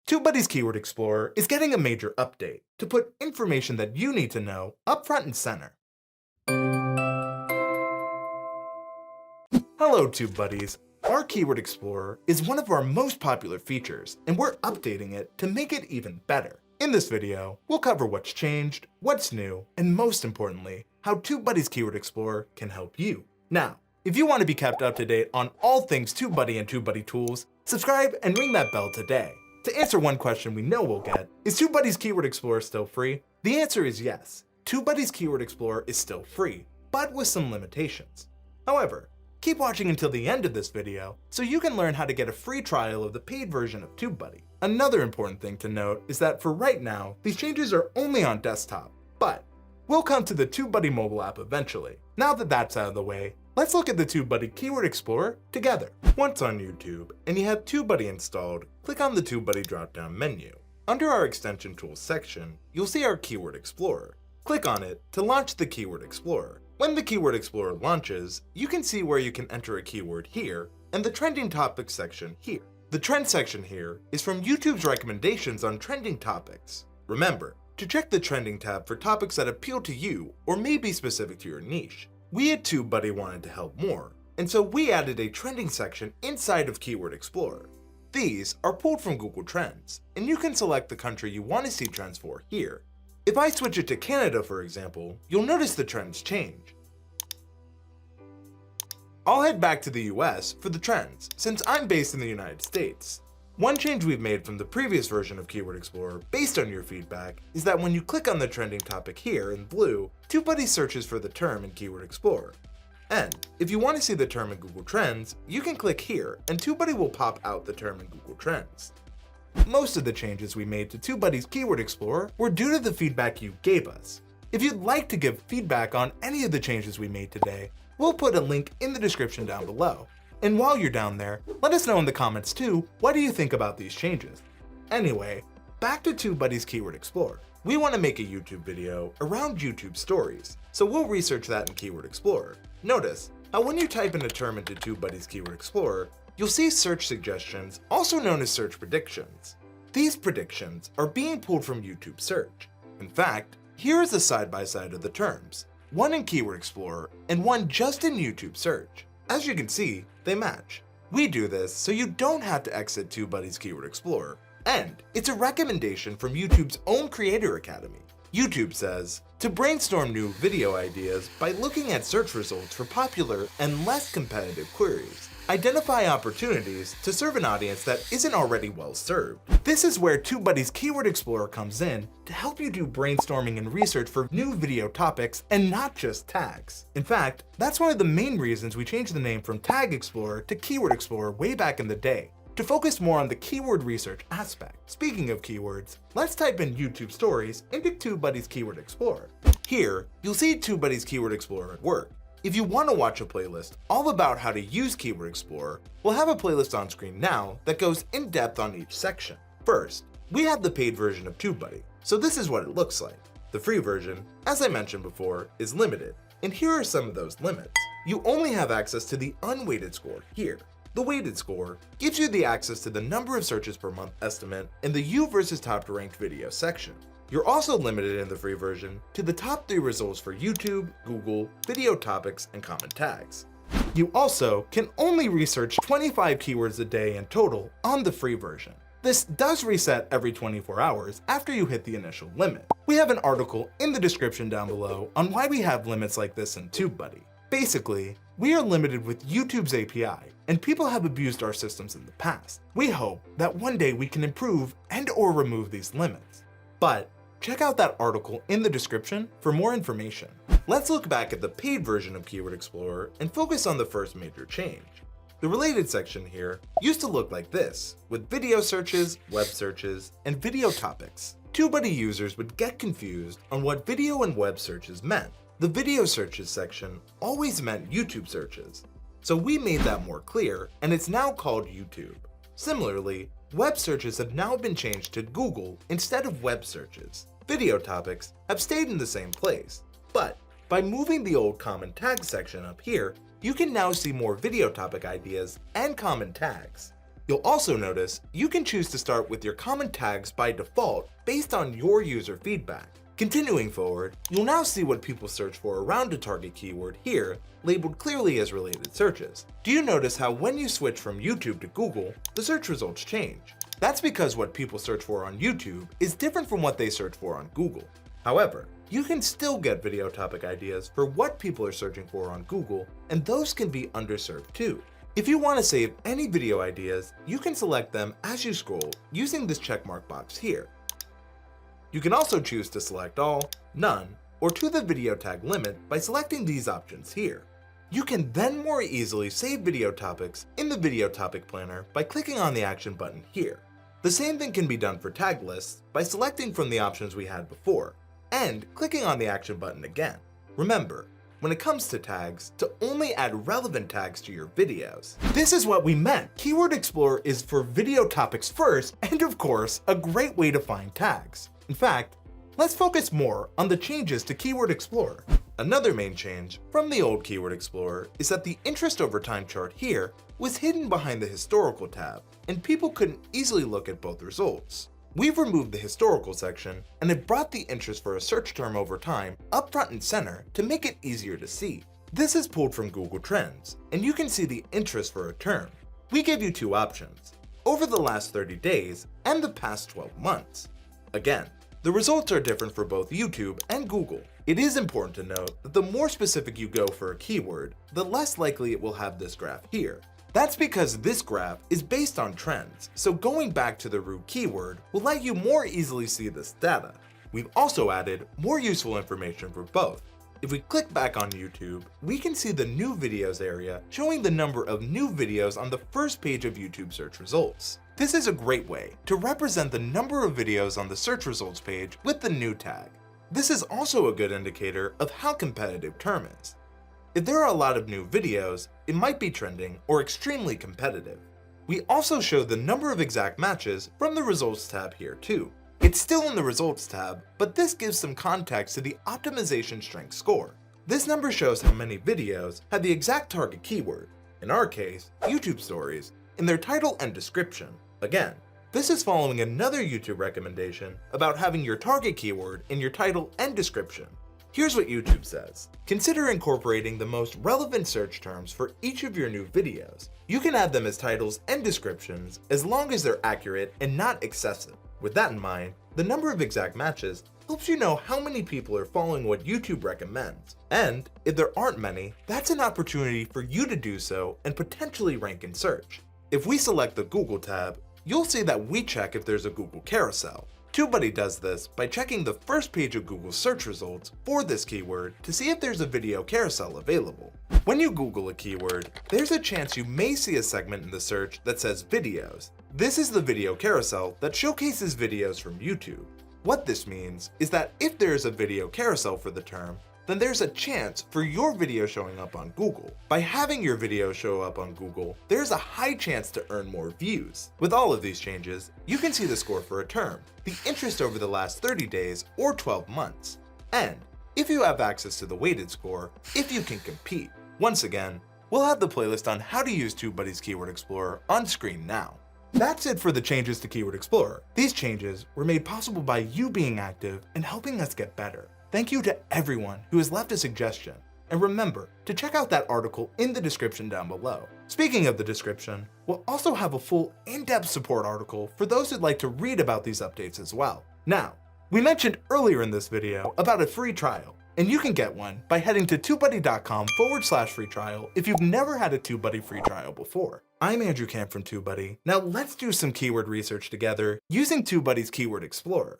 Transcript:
TubeBuddy's Keyword Explorer is getting a major update to put information that you need to know up front and center. Hello, TubeBuddies. Our Keyword Explorer is one of our most popular features, and we're updating it to make it even better. In this video, we'll cover what's changed, what's new, and most importantly, how TubeBuddy's Keyword Explorer can help you. Now, if you want to be kept up to date on all things TubeBuddy and TubeBuddy tools, subscribe and ring that bell today. To answer one question we know we'll get, is TubeBuddy's Keyword Explorer still free? The answer is yes. TubeBuddy's Keyword Explorer is still free, but with some limitations. However, keep watching until the end of this video so you can learn how to get a free trial of the paid version of TubeBuddy. Another important thing to note is that for right now, these changes are only on desktop, but we'll come to the TubeBuddy mobile app eventually. Now that that's out of the way, let's look at the TubeBuddy Keyword Explorer together. Once on YouTube and you have TubeBuddy installed, click on the TubeBuddy drop-down menu. Under our Extension Tools section, you'll see our Keyword Explorer. Click on it to launch the Keyword Explorer. When the Keyword Explorer launches, you can see where you can enter a keyword here and the Trending Topics section here. The Trend section here is from YouTube's recommendations on trending topics. Remember to check the Trending tab for topics that appeal to you or may be specific to your niche. We at TubeBuddy wanted to help more, and so we added a trending section inside of Keyword Explorer. These are pulled from Google Trends, and you can select the country you want to see trends for here. If I switch it to Canada, for example, you'll notice the trends change. I'll head back to the US for the trends, since I'm based in the United States. One change we've made from the previous version of Keyword Explorer, based on your feedback, is that when you click on the trending topic here in blue, TubeBuddy searches for the term in Keyword Explorer. And if you want to see the term in Google Trends, you can click here and TubeBuddy will pop out the term in Google Trends. Most of the changes we made to TubeBuddy's Keyword Explorer were due to the feedback you gave us. If you'd like to give feedback on any of the changes we made today, we'll put a link in the description down below. And while you're down there, let us know in the comments too, what do you think about these changes? Anyway, back to TubeBuddy's Keyword Explorer. We want to make a YouTube video around YouTube stories, so we'll research that in Keyword Explorer. Notice how when you type in a term into TubeBuddy's Keyword Explorer, you'll see search suggestions, also known as search predictions. These predictions are being pulled from YouTube search. In fact, here is a side-by-side of the terms, one in Keyword Explorer and one just in YouTube search. As you can see, they match. We do this so you don't have to exit TubeBuddy's Keyword Explorer. And it's a recommendation from YouTube's own Creator Academy. YouTube says to brainstorm new video ideas by looking at search results for popular and less competitive queries. Identify opportunities to serve an audience that isn't already well served. This is where TubeBuddy's Keyword Explorer comes in to help you do brainstorming and research for new video topics and not just tags. In fact, that's one of the main reasons we changed the name from Tag Explorer to Keyword Explorer way back in the day, to focus more on the keyword research aspect. Speaking of keywords, let's type in YouTube stories into TubeBuddy's Keyword Explorer. Here, you'll see TubeBuddy's Keyword Explorer at work. If you want to watch a playlist all about how to use Keyword Explorer, we'll have a playlist on screen now that goes in depth on each section. First, we have the paid version of TubeBuddy, so this is what it looks like. The free version, as I mentioned before, is limited, and here are some of those limits. You only have access to the unweighted score here. The weighted score gives you the access to the number of searches per month estimate in the You versus Top Ranked video section. You're also limited in the free version to the top 3 results for YouTube, Google, video topics, and comment tags. You also can only research 25 keywords a day in total on the free version. This does reset every 24 hours after you hit the initial limit. We have an article in the description down below on why we have limits like this in TubeBuddy. Basically, we are limited with YouTube's API, and people have abused our systems in the past. We hope that one day we can improve and/or remove these limits. But check out that article in the description for more information. Let's look back at the paid version of Keyword Explorer and focus on the first major change. The related section here used to look like this, with video searches, web searches, and video topics. TubeBuddy users would get confused on what video and web searches meant. The video searches section always meant YouTube searches, so we made that more clear, and it's now called YouTube. Similarly, web searches have now been changed to Google instead of web searches. Video topics have stayed in the same place, but by moving the old common tag section up here, you can now see more video topic ideas and common tags. You'll also notice you can choose to start with your common tags by default based on your user feedback. Continuing forward, you'll now see what people search for around a target keyword here, labeled clearly as related searches. Do you notice how when you switch from YouTube to Google, the search results change? That's because what people search for on YouTube is different from what they search for on Google. However, you can still get video topic ideas for what people are searching for on Google, and those can be underserved too. If you want to save any video ideas, you can select them as you scroll using this checkmark box here. You can also choose to select all, none, or to the video tag limit by selecting these options here. You can then more easily save video topics in the video topic planner by clicking on the action button here. The same thing can be done for tag lists by selecting from the options we had before and clicking on the action button again. Remember, when it comes to tags, to only add relevant tags to your videos. This is what we meant. Keyword Explorer is for video topics first, and of course, a great way to find tags. In fact, let's focus more on the changes to Keyword Explorer. Another main change from the old Keyword Explorer is that the interest over time chart here was hidden behind the historical tab, and people couldn't easily look at both results. We've removed the historical section and have brought the interest for a search term over time up front and center to make it easier to see. This is pulled from Google Trends, and you can see the interest for a term. We give you two options, over the last 30 days and the past 12 months. Again, the results are different for both YouTube and Google. It is important to note that the more specific you go for a keyword, the less likely it will have this graph here. That's because this graph is based on trends, so going back to the root keyword will let you more easily see this data. We've also added more useful information for both. If we click back on YouTube, we can see the new videos area showing the number of new videos on the first page of YouTube search results. This is a great way to represent the number of videos on the search results page with the new tag. This is also a good indicator of how competitive term is. If there are a lot of new videos, it might be trending or extremely competitive. We also show the number of exact matches from the results tab here too. It's still in the results tab, but this gives some context to the optimization strength score. This number shows how many videos had the exact target keyword, in our case, YouTube stories, in their title and description. Again, this is following another YouTube recommendation about having your target keyword in your title and description. Here's what YouTube says. Consider incorporating the most relevant search terms for each of your new videos. You can add them as titles and descriptions as long as they're accurate and not excessive. With that in mind, the number of exact matches helps you know how many people are following what YouTube recommends. And if there aren't many, that's an opportunity for you to do so and potentially rank in search. If we select the Google tab, you'll see that we check if there's a Google carousel. TubeBuddy does this by checking the first page of Google search results for this keyword to see if there's a video carousel available. When you Google a keyword, there's a chance you may see a segment in the search that says videos. This is the video carousel that showcases videos from YouTube. What this means is that if there is a video carousel for the term, then there's a chance for your video showing up on Google. By having your video show up on Google, there's a high chance to earn more views. With all of these changes, you can see the score for a term, the interest over the last 30 days or 12 months, and if you have access to the weighted score, if you can compete. Once again, we'll have the playlist on how to use TubeBuddy's Keyword Explorer on screen now. That's it for the changes to Keyword Explorer. These changes were made possible by you being active and helping us get better. Thank you to everyone who has left a suggestion, and remember to check out that article in the description down below. Speaking of the description, we'll also have a full in-depth support article for those who'd like to read about these updates as well. Now, we mentioned earlier in this video about a free trial, and you can get one by heading to tubebuddy.com/free trial if you've never had a TubeBuddy free trial before. I'm Andrew Camp from TubeBuddy. Now let's do some keyword research together using TubeBuddy's Keyword Explorer.